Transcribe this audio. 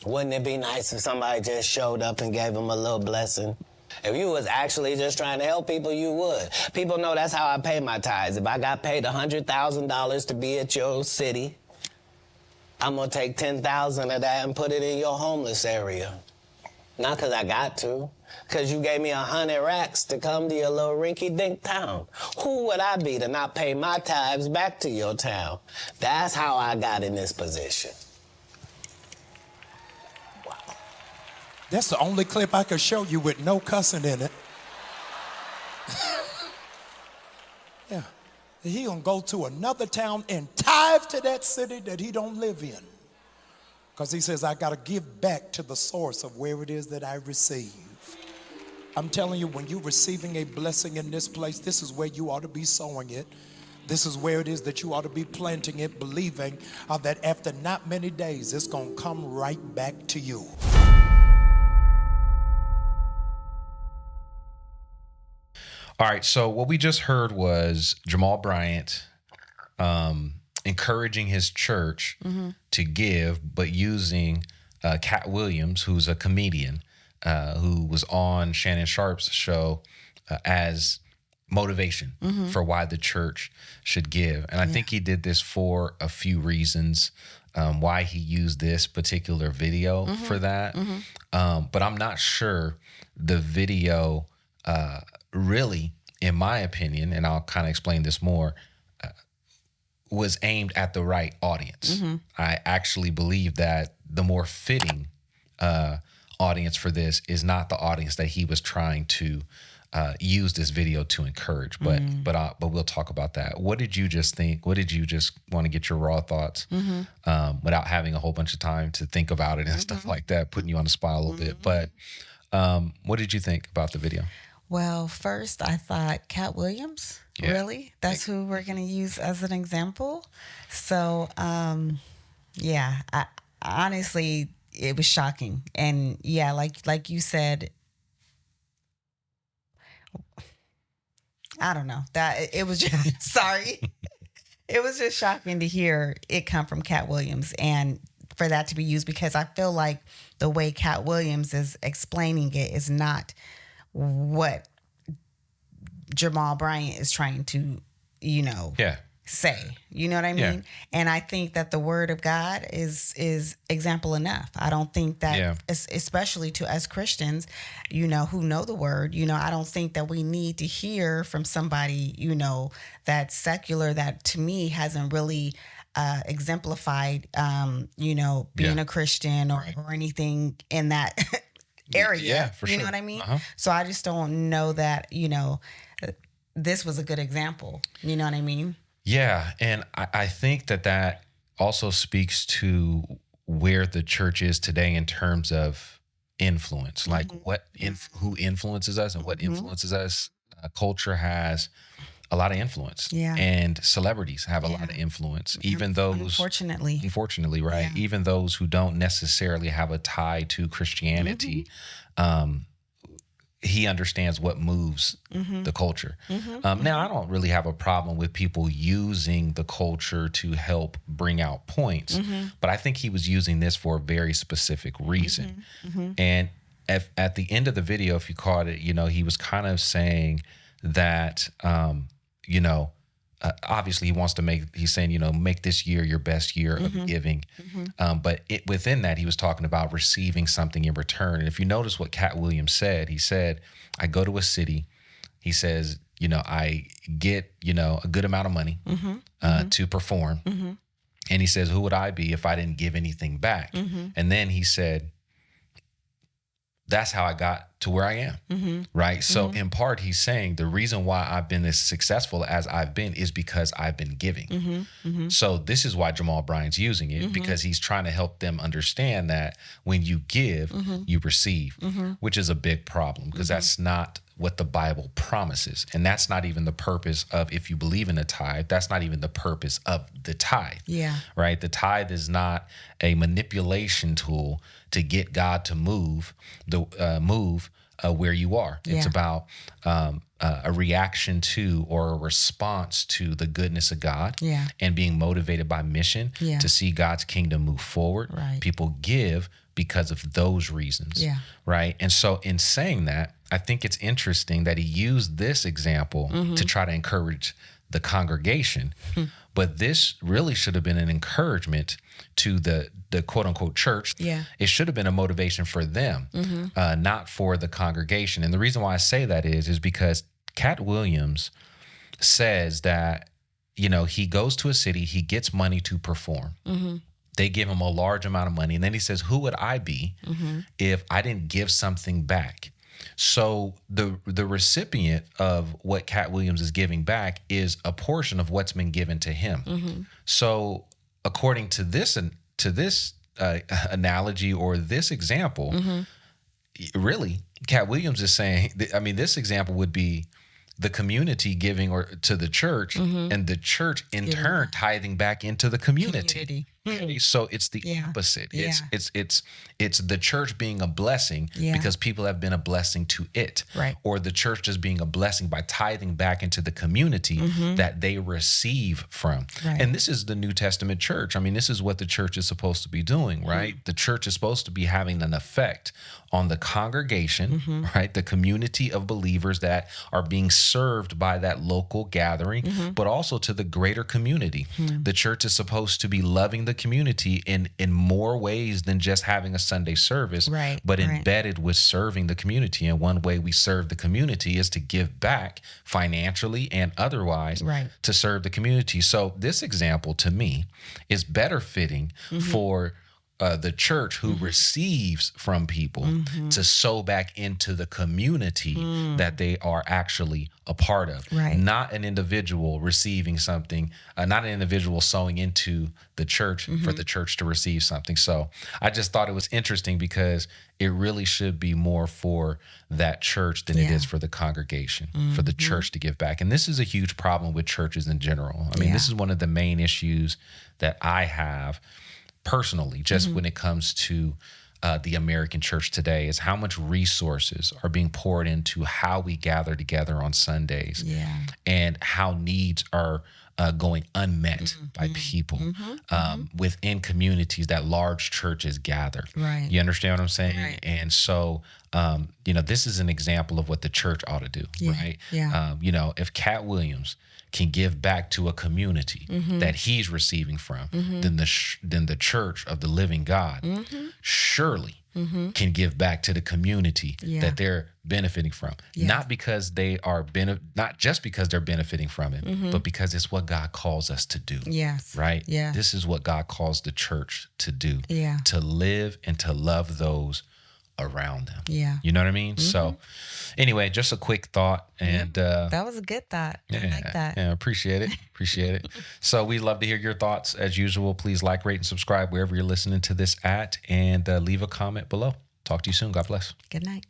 Wouldn't it be nice if somebody just showed up and gave them a little blessing? If you was actually just trying to help people, you would. People know that's how I pay my tithes. If I got paid $100,000 to be at your city, I'm gonna take 10,000 of that and put it in your homeless area. Not because I got to, because you gave me 100 racks to come to your little rinky-dink town. Who would I be to not pay my tithes back to your town? That's how I got in this position. That's the only clip I could show you with no cussing in it. Yeah. He gonna go to another town and tithe to that city that he don't live in. Because he says, I gotta give back to the source of where it is that I receive. I'm telling you, when you're receiving a blessing in this place, this is where you ought to be sowing it. This is where it is that you ought to be planting it, believing that after not many days, it's gonna come right back to you. All right, so what we just heard was Jamal Bryant encouraging his church to give, but using Katt Williams, who's a comedian, who was on Shannon Sharp's show as motivation for why the church should give. And I think he did this for a few reasons, why he used this particular video for that. But I'm not sure the video really, in my opinion, and I'll kind of explain this more, was aimed at the right audience. I actually believe that the more fitting audience for this is not the audience that he was trying to use this video to encourage. But we'll talk about that. What did you just think? What did you just want to get your raw thoughts without having a whole bunch of time to think about it and stuff like that, putting you on the spot a little bit. But what did you think about the video? Well, first I thought Katt Williams, really? That's who we're going to use as an example? So, honestly, it was shocking. And yeah, like you said, I don't know, that it was just, sorry. It was just shocking to hear it come from Katt Williams and for that to be used, because I feel like the way Katt Williams is explaining it is not what Jamal Bryant is trying to, say. You know what I mean? Yeah. And I think that the word of God is example enough. I don't think that, especially to us Christians, who know the word, I don't think that we need to hear from somebody, that's secular, that to me hasn't really exemplified, being a Christian or anything in that area. Yeah, for sure. You know what I mean? So I just don't know that, this was a good example. You know what I mean? Yeah. And I think that also speaks to where the church is today in terms of influence, like who influences us and what influences us. Culture has a lot of influence, and celebrities have a lot of influence, even those, unfortunately, right? Yeah. Even those who don't necessarily have a tie to Christianity, he understands what moves the culture. Now, I don't really have a problem with people using the culture to help bring out points, but I think he was using this for a very specific reason. And at the end of the video, if you caught it, he was kind of saying that, obviously he wants to he's saying, make this year your best year of giving. But within that, he was talking about receiving something in return. And if you notice what Katt Williams said, he said, I go to a city, he says, I get, a good amount of money to perform. And he says, who would I be if I didn't give anything back? And then he said, that's how I got to where I am, right? So in part, he's saying the reason why I've been as successful as I've been is because I've been giving. So this is why Jamal Bryant's using it, because he's trying to help them understand that when you give, you receive, which is a big problem, because that's not what the Bible promises. And that's not even the purpose of, if you believe in a tithe, that's not even the purpose of the tithe, right? The tithe is not a manipulation tool to get God to move where you are. It's about a reaction to or a response to the goodness of God and being motivated by mission to see God's kingdom move forward. Right. People give because of those reasons. Yeah. Right. And so in saying that, I think it's interesting that he used this example to try to encourage the congregation. But this really should have been an encouragement to the quote unquote church. Yeah. It should have been a motivation for them, not for the congregation. And the reason why I say that is because Katt Williams says that, you know, he goes to a city, he gets money to perform. They give him a large amount of money. And then he says, who would I be if I didn't give something back? So the recipient of what Katt Williams is giving back is a portion of what's been given to him. So according to this analogy or this example, really, Katt Williams is saying, I mean, this example would be the community giving or to the church, and the church in turn tithing back into the community. Okay, so it's the opposite. It's the church being a blessing because people have been a blessing to it, Right. or the church just being a blessing by tithing back into the community that they receive from. Right. And this is the New Testament church. I mean, this is what the church is supposed to be doing, right? The church is supposed to be having an effect on the congregation, right? The community of believers that are being served by that local gathering, but also to the greater community. The church is supposed to be loving the community in more ways than just having a Sunday service, Right, but right. embedded with serving the community. And one way we serve the community is to give back financially and otherwise Right. to serve the community. So this example to me is better fitting for the church who receives from people to sow back into the community that they are actually a part of. Right. Not an individual receiving something, not an individual sowing into the church for the church to receive something. So I just thought it was interesting because it really should be more for that church than it is for the congregation, for the church to give back. And this is a huge problem with churches in general. I mean, this is one of the main issues that I have personally, just when it comes to the American church today, is how much resources are being poured into how we gather together on Sundays, and how needs are going unmet by people within communities that large churches gather. Right. You understand what I'm saying? Right. And so, you know, this is an example of what the church ought to do, right? Yeah. You know, if Katt Williams can give back to a community that he's receiving from, then the church of the living God surely can give back to the community that they're benefiting from. Not because they are not just because they're benefiting from it, but because it's what God calls us to do. Yes. Right? Yeah. This is what God calls the church to do. Yeah. To live and to love those around them. Yeah. You know what I mean? So anyway, just a quick thought. And That was a good thought. I like that. Yeah, appreciate it. Appreciate it. So we'd love to hear your thoughts. As usual, please like, rate, and subscribe wherever you're listening to this at, and leave a comment below. Talk to you soon. God bless. Good night.